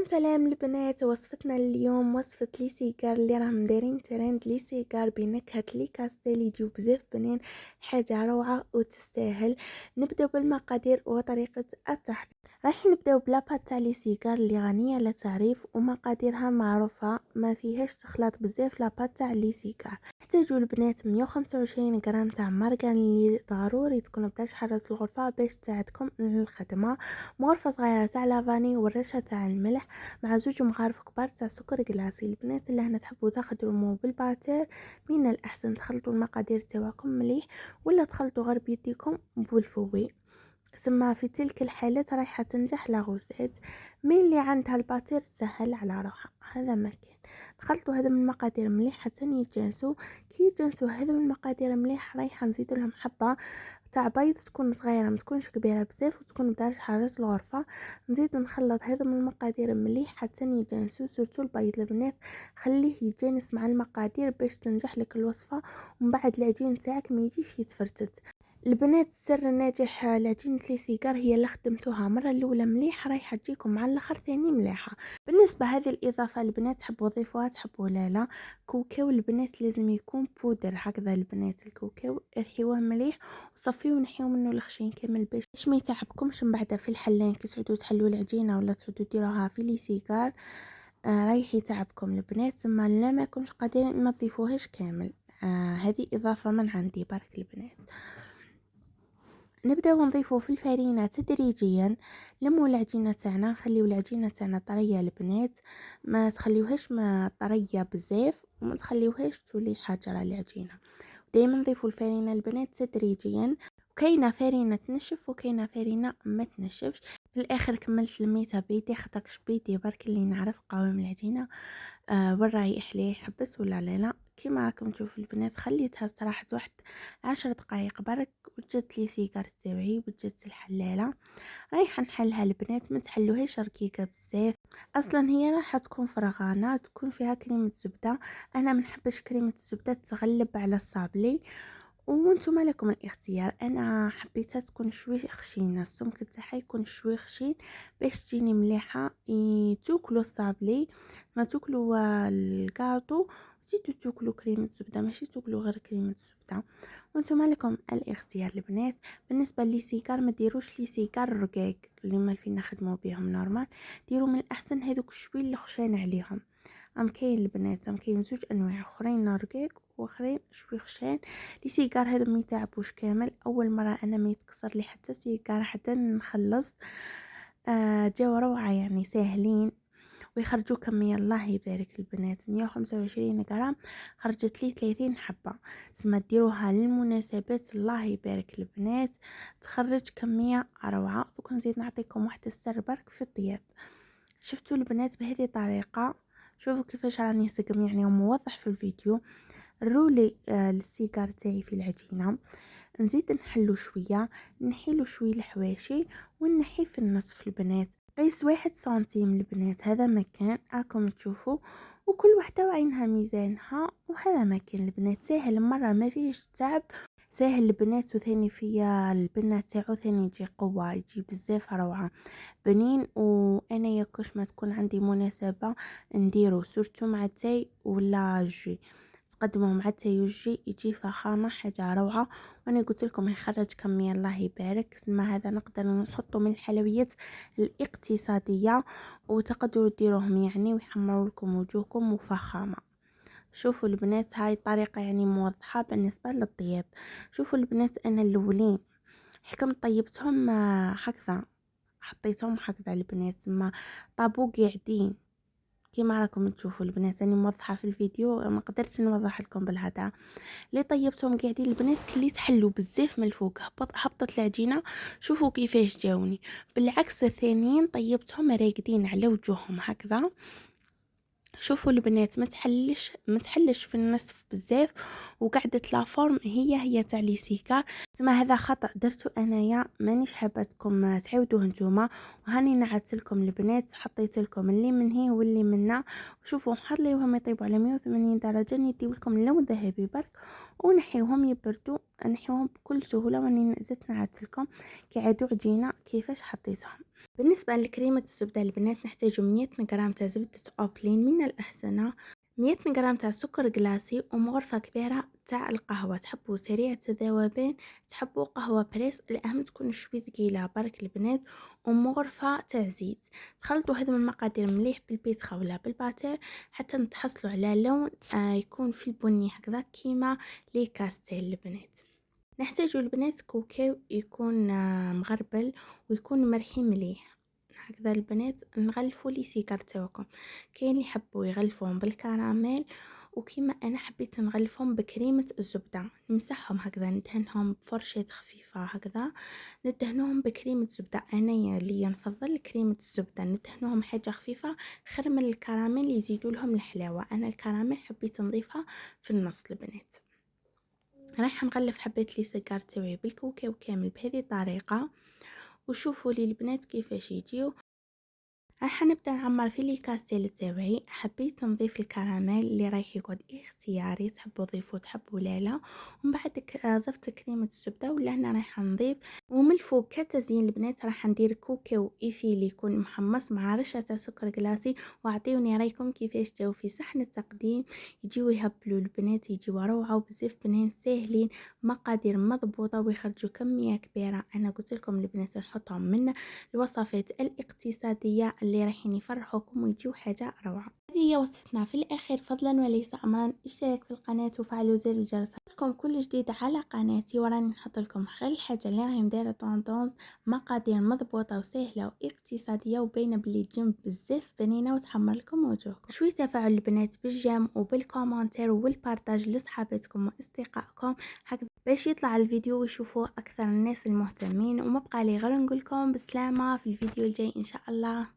سلام البنات. وصفتنا اليوم وصفة لي سيجار اللي راهم دايرين ترند. لي سيجار بنكهة لي كاستيل يجيو بزاف بنين، حاجة روعة وتستاهل. نبداو بالمقادير وطريقة التحضير. راح نبداو بلاباط تاع لي سيجار اللي غنية لا تعريف ومقاديرها معروفة، ما فيهاش تخلط بزاف. لاباط تاع لي سيجار نحتاجو البنات 125 غرام تاع مارغرين اللي ضروري تكون بداش حرة الغرفة باش تساعدكم للخدمة، مغرفة صغيرة تاع لافاني ورشة تاع الملح مع 2 مغارف كبار تاع سكر كلاصي. البنات اللي هنا تحبوا تخدموا بالباتير من الاحسن تخلطوا المقادير تاعكم مليح ولا تخلطوا غير بيديكم بالفوي، ثم في تلك الحالات رايحة تنجح لاغوسيت. من اللي عندها الباتير تسهل على روحها. هذا ما كان نخلطوا هذا من المقادير مليح حتى يتجانسوا. كي يتجانسوا هذا من المقادير مليح رايحة نزيد لهم حبة تاع بيض تكون صغيره ما تكونش كبيره بزاف وتكون بدارش حراره الغرفه. نزيد نخلط هذا من المقادير مليح حتى يتجانسوا، سورتو البيض البنات خليه يتجانس مع المقادير باش تنجح لك الوصفه ومن بعد العجين تاعك ما يجيش يتفرتت. البنات السر الناجح لعجينة لي سيجار هي اللي خدمتوها مرة الأولى مليح رايحة تجيكم مع الآخر ثاني مليحة. بالنسبة هذه الإضافة البنات تحبوا تضيفوها تحبوا لا. كوكاو البنات لازم يكون بودر هكذا. البنات الكوكاو ارحيوه مليح وصفيه ونحيو منه الخشين كامل باش ما يتعبكمش من بعد في الحلين كي تعودوا تحلوا العجينة ولا تعودوا ديروها في لي سيجار. رايح يتعبكم البنات، ثم لا ما كنتش قادرين ما تضيفوهاش كامل. هذه إضافة من عندي برك البنات. نبداو نضيفو في الفرينه تدريجيا. لمو العجينه تاعنا، نخليو العجينه تاعنا طريه البنات، ما تخليوهاش ما طريه بزاف وما تخليوهاش تولي حاجره العجينه. دائما نضيفو الفرينه البنات تدريجيا. وكاينه فرينه تنشف وكاينه فرينه ما تنشفش. في الاخر كملت الميته بيدي خطاكش بيدي برك اللي نعرف قوام العجينه والرايح ليه يحبس ولا لا. كيما راكم تشوفوا البنات خليتها استراحت واحد 10 دقائق برك وجدت لي سيجار تاوعي وجدت الحلاله. رايحه نحلها البنات، ما تحلوهاش رقيقه بزاف، اصلا هي راح تكون فرغانه تكون فيها كريمه زبده. انا ما نحبش كريمه الزبده تغلب على الصابلي وانتم لكم الاختيار. انا حبيتها تكون شوي خشينه، السمك تاعها يكون شوي خشين باش تجيني مليحه. تاكلوا الصابلي ما تاكلوا الكاطو وزيدوا تاكلوا كريمه زبده، ماشي تاكلوا غير كريمه زبده. وانتم لكم الاختيار البنات. بالنسبه لي سيجار ما ديروش لي سيجار رقاق اللي ما فينا نخدموا بهم نورمال، ديروا من الاحسن هذوك شوي اللي خشان عليهم. كاين البنات كاين 2 انواع اخرين رقيق واخرين شوي خشان. لي سيجار هذا ما يتعبوش كامل. اول مره انا ما يتكسر لي حتى سيجار حتى نخلص. جاو روعه يعني ساهلين ويخرجوا كمية الله يبارك البنات. 125 غرام خرجت لي 30 حبة. سما ديروها للمناسبات الله يبارك البنات تخرج كمية روعة. نزيد نعطيكم واحد السر برك في الطياب. شفتوا البنات بهذه الطريقة، شوفوا كيفاش راني سقم يعني موضح في الفيديو. الرولي للسيجار تاعي في العجينة، نزيد نحلو شوية، نحيلو شوية الحواشي ونحي في النصف البنات. قيس 1 سنتيم البنات، هذا مكان راكم تشوفوا وكل وحدة وعينها ميزانها. وهذا مكان البنات ساهل مرة ما فيهش تعب، ساهل البنات وثاني فيا البنة تاعو ثاني يجي قوة يجي بزاف روعة بنين. وانا ياكوش ما تكون عندي مناسبة نديرو سورتو مع تاي ولا جي تقدموه مع التاي والجي يجي فخامة حاجة روعة. وانا قلت لكم يخرج كمية الله يبارك. ما هذا نقدر نحطه من الحلويات الاقتصادية وتقدروا ديروهم يعني ويحمروا لكم وجوهكم وفخامة. شوفوا البنات هاي الطريقة يعني موضحة بالنسبة للطياب. شوفوا البنات انا الاولين حكم طيبتهم هكذا حطيتهم هكذا البنات ما طابو قاعدين كيما راكم تشوفوا البنات. انا موضحه في الفيديو ما قدرتش نوضح لكم بالهذا. اللي طيبتهم قاعدين البنات كلي تحلوا بزاف من الفوق هبطت العجينه. شوفوا كيفاش جاوني. بالعكس الثانيين طيبتهم راقدين على وجوههم هكذا. شوفوا البنات ما تحلش في النصف بزاف وقعدت لا فورم هي تاع لي سيكار. اسمع هذا خطا درتو انايا مانيش حابتكم تعاودوه نتوما. وهاني نعدت لكم البنات حطيت لكم اللي من هي واللي منا. وشوفوا نخليوهم يطيبوا على 180 درجه نديو لكم اللون ذهبي برك ونحيوهم يبردوا نحيوهم بكل سهولة، واني زدت نعدلكم كي عادوا عجينة كيفاش حطيتهم. بالنسبة لكريمة الزبدة البنات نحتاجو 100 غرام تاع زبدة أوبلين من الأحسنة، 100 غرام تاع سكر جلاسي، ومغرفة كبيرة تاع القهوة. تحبوا سريعة الذوبان، تحبوا قهوة بريس، الأهم تكون شوي ثقيلة برك البنات، ومغرفة تاع زيت. تخلطوا هذو المقادير مليح بالبيتخا ولا بالباتير حتى نتحصلوا على لون يكون في البني هكذا كيما لي كاستيل البنات. نحتاجو البنات كوكاو يكون مغربل ويكون مرحي مليح هكذا البنات. نغلفوا لي سيكار تاعكم، كاين اللي يحبوا يغلفوهم بالكراميل، وكيما انا حبيت نغلفهم بكريمه الزبده. نمسحهم هكذا، ندهنهم بفرشة خفيفه هكذا، ندهنوهم بكريمه الزبده. انا اللي نفضل كريمه الزبده، ندهنوهم حاجه خفيفه خير من الكراميل يزيدوا لهم الحلاوه. انا الكراميل حبيت نضيفها في النص البنات. راح نغلف حبيت لي سيجار تاوعي بالكاوكاو كامل بهذه الطريقه، وشوفوا لي البنات كيفاش يجيو. راح نبدا نعمر في لي كاستيل تاوعي. حبيت نضيف الكراميل اللي رايح يقعد اختياري، تحبوا ضيفوا تحبوا لا. ومن بعد ضفت كريمه الزبده، ولا هنا راح نضيف. ومن الفوق كتزيين البنات راح ندير كوكاو ايفيلي يكون محمص مع رشه تاع سكر جلاسي. واعطيوني رايكم كيفاش جاو في صحن التقديم. يجيو يهبلوا البنات، يجيو روعه وبزاف بنين ساهلين، مقادير مضبوطه ويخرجوا كميه كبيره. انا قلت لكم البنات نحطهم من الوصفات الاقتصاديه اللي رايحين يفرحوكم ويجيو حاجه روعه. هذه هي وصفتنا في الاخير، فضلا وليس امرا. اشترك في القناه وفعلوا زر الجرس لكم كل جديد على قناتي. وراني نحط لكم غير الحاجه اللي راهي مدايره طونطونز، مقادير مضبوطه وسهله واقتصاديه وباينه بلي تجم بزاف بنينه وتحمر لكم وجوهكم. شوي تفاعل البنات بالجيم وبالكومنتير والبارتاج لاصحاباتكم واصدقائكم هكذا باش يطلع الفيديو ويشوفوه اكثر الناس المهتمين. وما بقى لي غير نقول لكم بسلامه في الفيديو الجاي ان شاء الله.